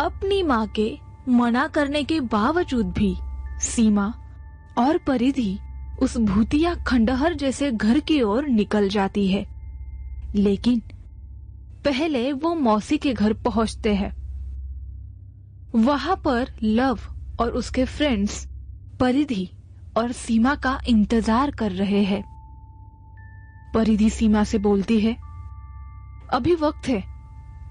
अपनी माँ के मना करने के बावजूद भी सीमा और परिधि उस भूतिया खंडहर जैसे घर की ओर निकल जाती है। लेकिन पहले वो मौसी के घर पहुंचते हैं। वहां पर लव और उसके फ्रेंड्स परिधि और सीमा का इंतजार कर रहे हैं। परिधि सीमा से बोलती है, अभी वक्त है,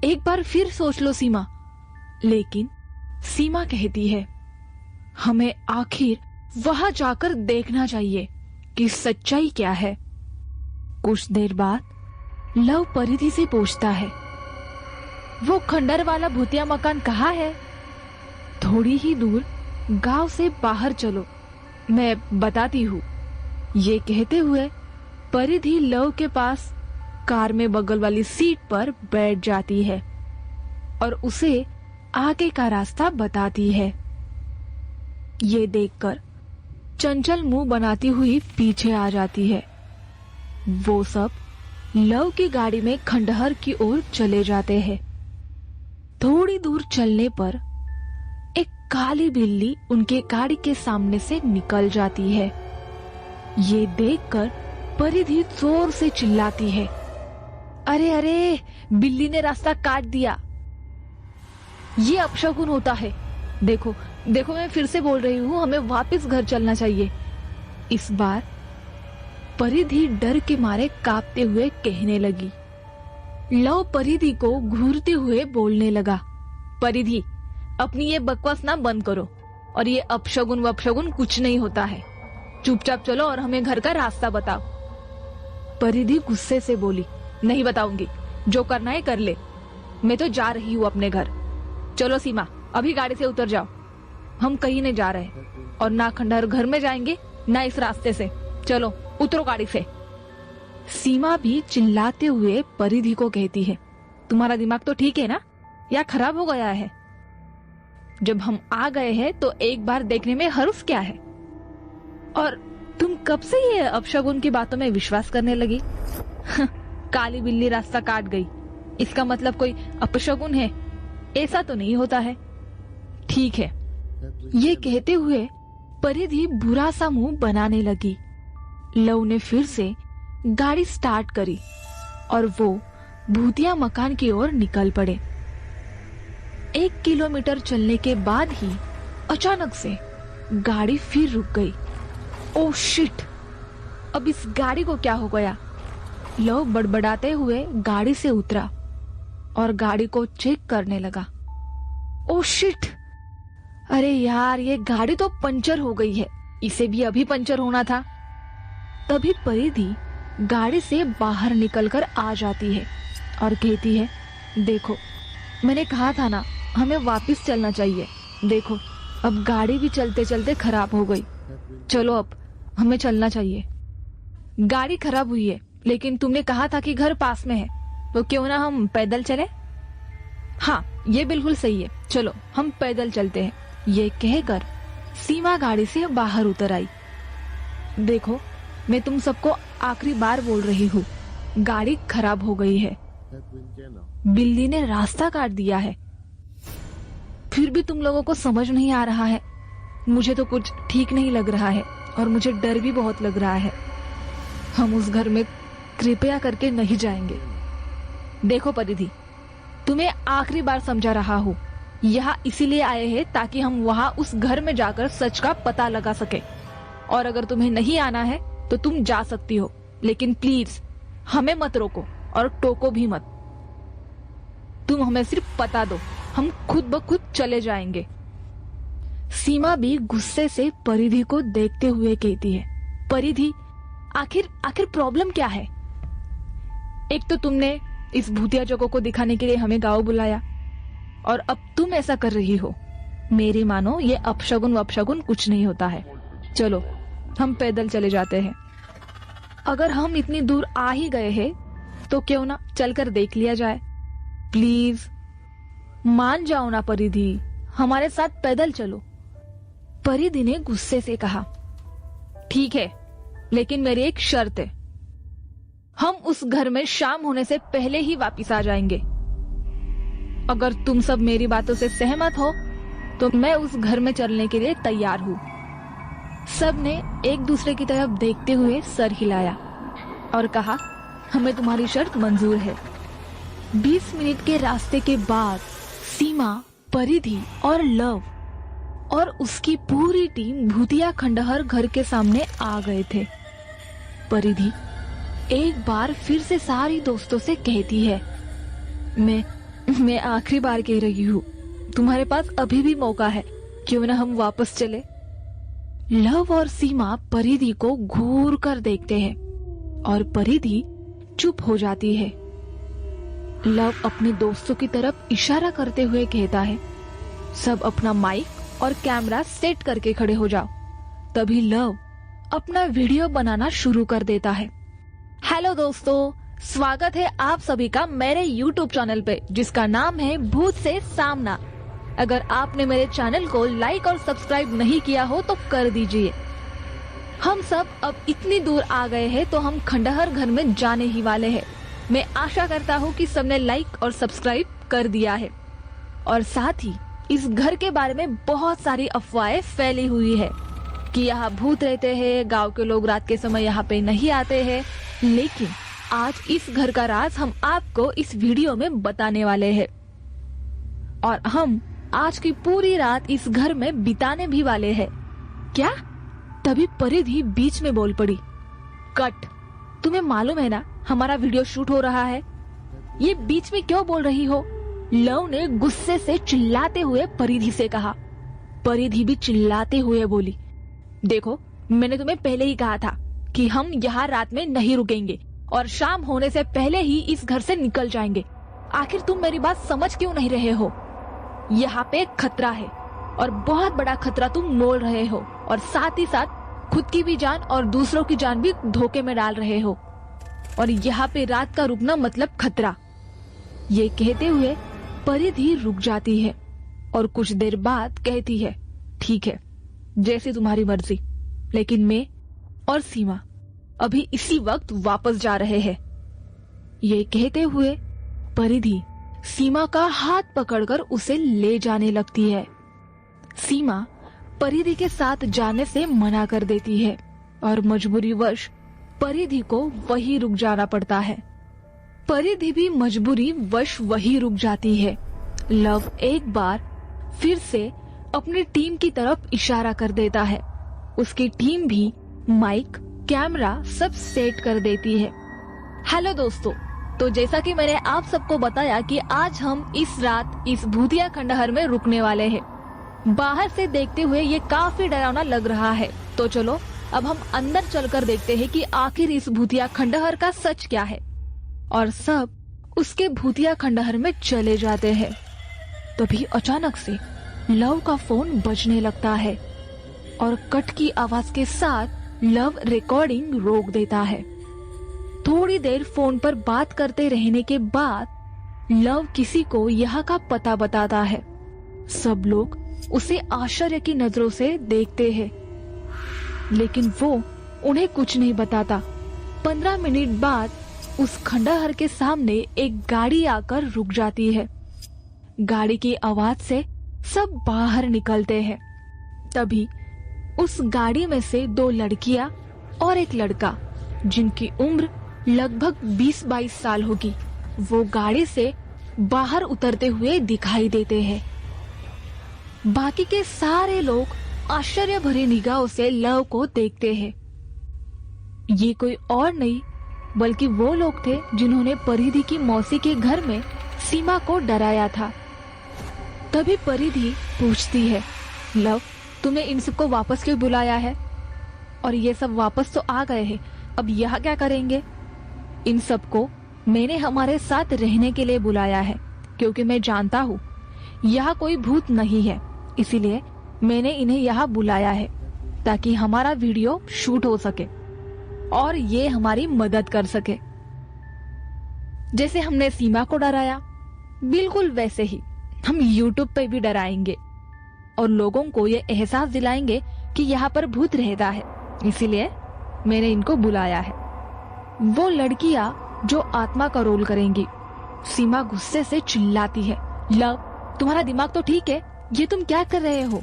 एक बार फिर सोच लो सीमा। लेकिन सीमा कहती है, हमें आखिर वहां जाकर देखना चाहिए कि सच्चाई क्या है। कुछ देर बाद लव परिधि से पूछता है, वो खंडर वाला भूतिया मकान कहाँ है? थोड़ी ही दूर गांव से बाहर चलो, मैं बताती हूँ। ये कहते हुए परिधि लव के पास कार में बगल वाली सीट पर बैठ जाती है और उसे आगे का रास्ता बताती है। ये देखकर चंचल मुंह बनाती हुई पीछे आ जाती है। वो सब लव की गाड़ी में खंडहर की ओर चले जाते हैं। थोड़ी दूर चलने पर एक काली बिल्ली उनके गाड़ी के सामने से निकल जाती है। ये देखकर परिधि जोर से चिल्लाती है, अरे अरे, बिल्ली ने रास्ता काट दिया। ये अपशकुन होता है। देखो देखो, मैं फिर से बोल रही हूँ, हमें वापस घर चलना चाहिए। इस बार परिधि डर के मारे कांपते हुए कहने लगी। लव परिधि को घूरते हुए बोलने लगा, परिधि, अपनी ये बकवास ना बंद करो, और ये अपशगुन वपशगुन कुछ नहीं होता है। चुपचाप चलो और हमें घर का रास्ता बताओ। परिधि गुस्से से बोली, नहीं बताऊंगी, जो करना है कर ले, मैं तो जा रही हूँ अपने घर। चलो सीमा, अभी गाड़ी से उतर जाओ, हम कहीं नहीं जा रहे, और ना खंडहर घर में जाएंगे ना इस रास्ते से। चलो उतरो गाड़ी से। सीमा भी चिल्लाते हुए परिधि को कहती है, तुम्हारा दिमाग तो ठीक है ना, या खराब हो गया है? जब हम आ गए हैं तो एक बार देखने में हर्ज क्या है? और तुम कब से ये अपशगुन की बातों में विश्वास करने लगी? काली बिल्ली रास्ता काट गई, इसका मतलब कोई अपशगुन है? ऐसा तो नहीं होता है। ठीक है। ये कहते हुए परिधि बुरा सा मुंह बनाने लगी। लव ने फिर से गाड़ी स्टार्ट करी और वो भूतिया मकान की ओर निकल पड़े। 1 किलोमीटर चलने के बाद ही अचानक से गाड़ी फिर रुक गई। ओह शिट, अब इस गाड़ी को क्या हो गया? लव बड़बड़ाते हुए गाड़ी से उतरा और गाड़ी को चेक करने लगा। ओह शिट, अरे यार, ये गाड़ी तो पंचर हो गई है, इसे भी अभी पंचर होना था। तभी परिधि गाड़ी से बाहर निकलकर आ जाती है और कहती है, देखो मैंने कहा था ना, हमें वापस चलना चाहिए। देखो अब गाड़ी भी चलते चलते खराब हो गई। चलो अब हमें चलना चाहिए। गाड़ी खराब हुई है, लेकिन तुमने कहा था कि घर पास में है, तो क्यों ना हम पैदल चले? हाँ, ये बिल्कुल सही है, चलो हम पैदल चलते हैं। ये कहकर सीमा गाड़ी से बाहर उतर आई। देखो, मैं तुम सबको आखिरी बार बोल रही हूँ, गाड़ी खराब हो गई है, बिल्ली ने रास्ता काट दिया है। फिर भी तुम लोगों को समझ नहीं आ रहा है। मुझे तो कुछ ठीक नहीं लग रहा है और मुझे डर भी बहुत लग रहा है। हम उस घर में कृपया करके नहीं जाएंगे। देखो परिधि, तुम्हें आखिरी बार समझा रहा हूँ, यहाँ इसीलिए आए हैं ताकि हम वहाँ उस घर में जाकर सच का पता लगा सके। और अगर तुम्हें नहीं आना है तो तुम जा सकती हो, लेकिन प्लीज हमें मत रोको और टोको भी मत। तुम हमें सिर्फ पता दो, हम खुद ब खुद चले जाएंगे। सीमा भी गुस्से से परिधि को देखते हुए कहती है, परिधि, आखिर प्रॉब्लम क्या है? एक तो तुमने इस भूतिया जगह को दिखाने के लिए हमें गांव बुलाया, और अब तुम ऐसा कर रही हो। मेरी मानो, ये अपशगुन वपशगुन कुछ नहीं होता है। चलो हम पैदल चले जाते हैं। अगर हम इतनी दूर आ ही गए हैं तो क्यों ना चलकर देख लिया जाए। प्लीज मान जाओ ना परिधि, हमारे साथ पैदल चलो। परिधि ने गुस्से से कहा, ठीक है, लेकिन मेरी एक शर्त है, हम उस घर में शाम होने से पहले ही वापस आ जाएंगे। अगर तुम सब मेरी बातों से सहमत हो तो मैं उस घर में चलने के लिए तैयार हूँ। सब ने एक दूसरे की तरफ देखते हुए सर हिलाया और कहा, हमें तुम्हारी शर्त मंजूर है। 20 मिनट के रास्ते के बाद सीमा, परिधि और लव और उसकी पूरी टीम भूतिया खंडहर घर के सामने आ गए थे। परिधि एक बार फिर से सारी दोस्तों से कहती है, मैं आखिरी बार कह रही हूँ, तुम्हारे पास अभी भी मौका है, क्यों ना हम वापस चले। लव और सीमा परिधि को घूर कर देखते हैं और परिधि चुप हो जाती है। लव अपने दोस्तों की तरफ इशारा करते हुए कहता है, सब अपना माइक और कैमरा सेट करके खड़े हो जाओ। तभी लव अपना वीडियो बनाना शुरू कर देता है। हेलो दोस्तों, स्वागत है आप सभी का मेरे YouTube चैनल पे, जिसका नाम है भूत से सामना। अगर आपने मेरे चैनल को लाइक और सब्सक्राइब नहीं किया हो तो कर दीजिए। हम सब अब इतनी दूर आ गए हैं तो हम खंडहर घर में जाने ही वाले हैं। मैं आशा करता हूँ कि सबने लाइक और सब्सक्राइब कर दिया है। और साथ ही इस घर के बारे में बहुत सारी अफवाहें फैली हुई है कि यहाँ भूत रहते हैं, गांव के लोग रात के समय यहाँ पे नहीं आते हैं। लेकिन आज इस घर का राज हम आपको इस वीडियो में बताने वाले हैं और हम आज की पूरी रात इस घर में बिताने भी वाले हैं। क्या? तभी परिधि बीच में बोल पड़ी, कट। तुम्हें मालूम है ना हमारा वीडियो शूट हो रहा है, ये बीच में क्यों बोल रही हो? लव ने गुस्से से चिल्लाते हुए परिधि से कहा। परिधि भी चिल्लाते हुए बोली, देखो मैंने तुम्हें पहले ही कहा था कि हम यहाँ रात में नहीं रुकेंगे और शाम होने से पहले ही इस घर से निकल जाएंगे। आखिर तुम मेरी बात समझ क्यों नहीं रहे हो? यहाँ पे खतरा है और बहुत बड़ा खतरा तुम मोल रहे हो और साथ ही साथ खुद की भी जान और दूसरों की जान भी धोखे में डाल रहे हो। और यहाँ पे रात का रुकना मतलब खतरा। ये कहते हुए परिधि रुक जाती है और कुछ देर बाद कहती है, ठीक है, जैसी तुम्हारी मर्जी, लेकिन मैं और सीमा अभी इसी वक्त वापस जा रहे हैं। ये कहते हुए परिधि सीमा का हाथ पकड़कर उसे ले जाने लगती है। सीमा परिधि के साथ जाने से मना कर देती है और मजबूरीवश परिधि को वहीं रुक जाना पड़ता है। परिधि भी मजबूरी वश वहीं रुक जाती है। लव एक बार फिर से अपनी टीम की तरफ इशारा कर देता है। उसकी टीम भी माइक, कैमरा सब सेट कर देती है। हेलो दोस्तों, तो जैसा कि मैंने आप सबको बताया कि आज हम इस रात इस भूतिया खंडहर में रुकने वाले हैं। बाहर से देखते हुए ये काफी डरावना लग रहा है, तो चलो अब हम अंदर चलकर देखते हैं कि आखिर इस भूतिया खंडहर का सच क्या है। और सब उसके भूतिया खंडहर में चले जाते हैं। तभी अचानक से लव का फोन बजने लगता है और कट की आवाज के साथ लव रिकॉर्डिंग रोक देता है। थोड़ी देर फोन पर बात करते रहने के बाद लव किसी को यहाँ का पता बताता है। सब लोग उसे आश्चर्य की नजरों से देखते हैं, लेकिन वो उन्हें कुछ नहीं बताता। 15 मिनट बाद उस खंडहर के सामने एक गाड़ी आकर रुक जाती है। गाड़ी की आवाज से सब बाहर निकलते हैं। तभी उस गाड़ी में से 2 लड़कियां और एक लड़का, जिनकी उम्र लगभग 20-22 साल होगी, वो गाड़ी से बाहर उतरते हुए दिखाई देते हैं। बाकी के सारे लोग आश्चर्य भरी निगाहों से लव को देखते हैं। ये कोई और नहीं बल्कि वो लोग थे जिन्होंने परिधि की मौसी के घर में सीमा को डराया था। तभी परिधि पूछती है, लव, तुमने इन सबको वापस क्यों बुलाया है? और ये सब वापस तो आ गए हैं, अब यहाँ क्या करेंगे? इन सबको मैंने हमारे साथ रहने के लिए बुलाया है, क्योंकि मैं जानता हूँ यहाँ कोई भूत नहीं है, इसीलिए मैंने इन्हें यहाँ बुलाया है ताकि हमारा वीडियो शूट हो सके और ये हमारी मदद कर सके। जैसे हमने सीमा को डराया, बिल्कुल वैसे ही हम YouTube पे भी डराएंगे और लोगों को ये एहसास दिलाएंगे कि यहाँ पर भूत रहता है, इसीलिए मैंने इनको बुलाया है। वो लड़कियां जो आत्मा का रोल करेंगी। सीमा गुस्से से चिल्लाती है, लव, तुम्हारा दिमाग तो ठीक है? ये तुम क्या कर रहे हो?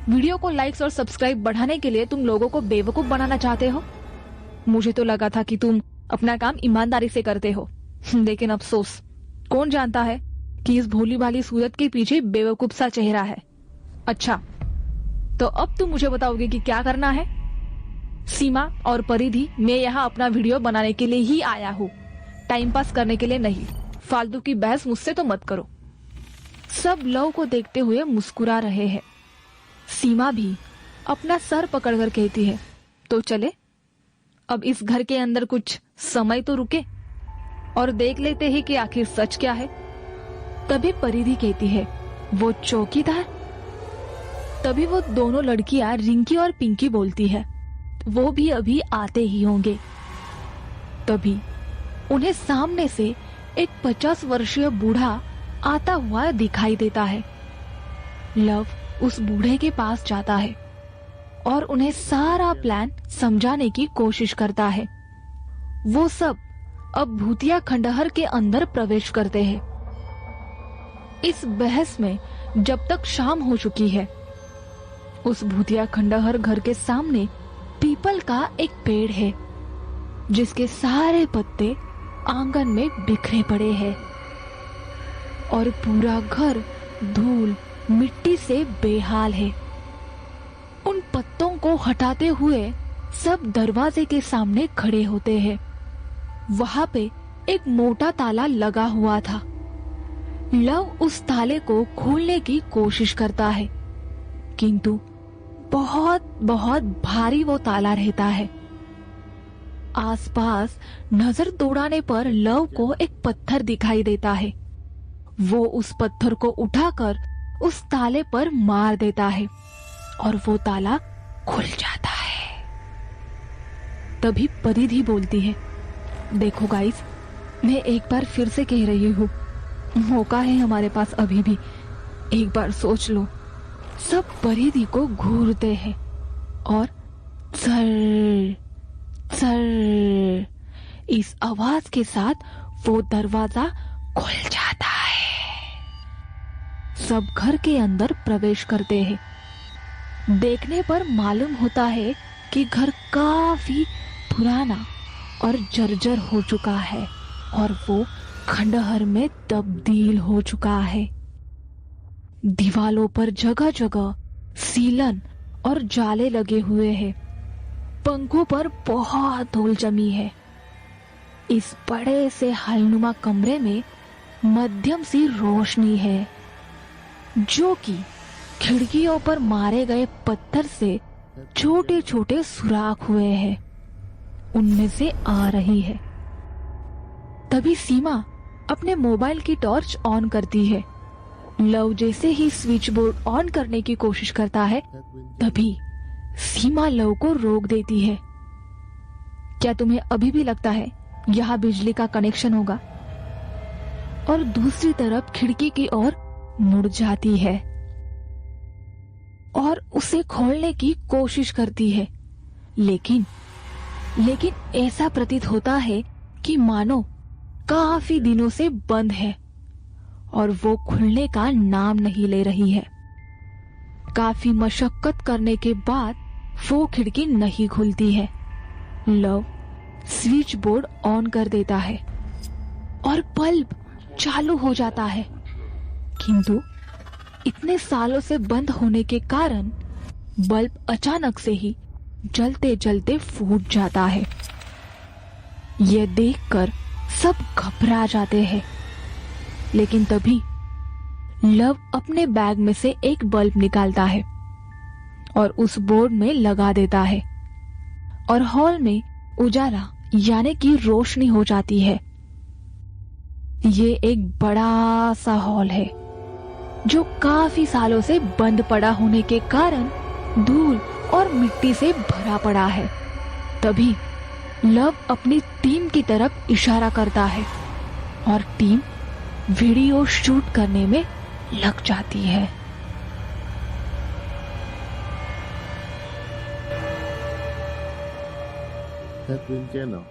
वीडियो को लाइक्स और सब्सक्राइब बढ़ाने के लिए तुम लोगों को बेवकूफ बनाना चाहते हो? मुझे तो लगा था कि तुम अपना काम ईमानदारी से करते हो, लेकिन अफसोस, कौन जानता है कि इस भोली भाली सूरत के पीछे बेवकूफ सा चेहरा है। अच्छा, तो अब तुम मुझे बताओगे कि क्या करना है? सीमा और परिधि, मैं यहाँ अपना वीडियो बनाने के लिए ही आया हूँ, टाइम पास करने के लिए नहीं। फालतू की बहस मुझसे तो मत करो। सब लव को देखते हुए मुस्कुरा रहे हैं। सीमा भी अपना सर पकड़कर कहती है, तो चले, अब इस घर के अंदर कुछ समय तो रुके और देख लेते हैं कि आखिर सच क्या है। तभी परिधि कहती है, वो चौकीदार? तभी वो दोनों लड़कियां रिंकी और पिंकी बोलती है, वो भी अभी आते ही होंगे। तभी उन्हें सामने से एक 50 वर्षीय बूढ़ा आता हुआ दिखाई देता है। लव उस बूढ़े के पास जाता है और उन्हें सारा प्लान समझाने की कोशिश करता है। वो सब अब भूतिया खंडहर के अंदर प्रवेश करते हैं। इस बहस में जब तक शाम हो चुकी है, उस भूतिया खंडहर घर के सामने पीपल का एक पेड़ है, जिसके सारे पत्ते आंगन में बिखरे पड़े हैं और पूरा घर धूल मिट्टी से बेहाल है। उन पत्तों को हटाते हुए सब दरवाजे के सामने खड़े होते हैं। वहां पे एक मोटा ताला लगा हुआ था। लव उस ताले को खोलने की कोशिश करता है, किंतु बहुत बहुत भारी वो ताला रहता है। आसपास नजर दौड़ाने पर लव को एक पत्थर दिखाई देता है। वो उस पत्थर को उठाकर उस ताले पर मार देता है और वो ताला खुल जाता है। तभी परिधि बोलती है, देखो गाइस, मैं एक बार फिर से कह रही हूँ, मौका है हमारे पास अभी भी, एक बार सोच लो। सब परिधि को घूरते हैं और सर सर इस आवाज के साथ वो दरवाजा खुल जाता है। सब घर के अंदर प्रवेश करते हैं। देखने पर मालूम होता है कि घर काफी पुराना और जर्जर हो चुका है और वो खंडहर में तब्दील हो चुका है। दीवालों पर जगह जगह सीलन और जाले लगे हुए हैं। पंखों पर बहुत धूल जमी है। इस बड़े से हलनुमा कमरे में मध्यम सी रोशनी है, जो कि खिड़कियों पर मारे गए पत्थर से छोटे छोटे सुराख हुए हैं, उनमें से आ रही है। तभी सीमा अपने मोबाइल की टॉर्च ऑन करती है। लव जैसे ही स्विच बोर्ड ऑन करने की कोशिश करता है, तभी सीमा लव को रोक देती है। क्या तुम्हें अभी भी लगता है यहाँ बिजली का कनेक्शन होगा? और दूसरी तरफ खिड़की की ओर मुड़ जाती है और उसे खोलने की कोशिश करती है, लेकिन ऐसा प्रतीत होता है कि मानो काफी दिनों से बंद है और वो खुलने का नाम नहीं ले रही है। काफी मशक्कत करने के बाद वो खिड़की नहीं खुलती है। लव स्विच बोर्ड ऑन कर देता है और बल्ब चालू हो जाता है, किंतु इतने सालों से बंद होने के कारण बल्ब अचानक से ही जलते जलते फूट जाता है। यह देखकर सब घबरा जाते हैं, लेकिन तभी लव अपने बैग में से एक बल्ब निकालता है और उस बोर्ड में लगा देता है और हॉल में उजाला यानी कि रोशनी हो जाती है। ये एक बड़ा सा हॉल है जो काफी सालों से बंद पड़ा होने के कारण धूल और मिट्टी से भरा पड़ा है। तभी लव अपनी टीम की तरफ इशारा करता है और टीम वीडियो शूट करने में लग जाती है। Edwin Channel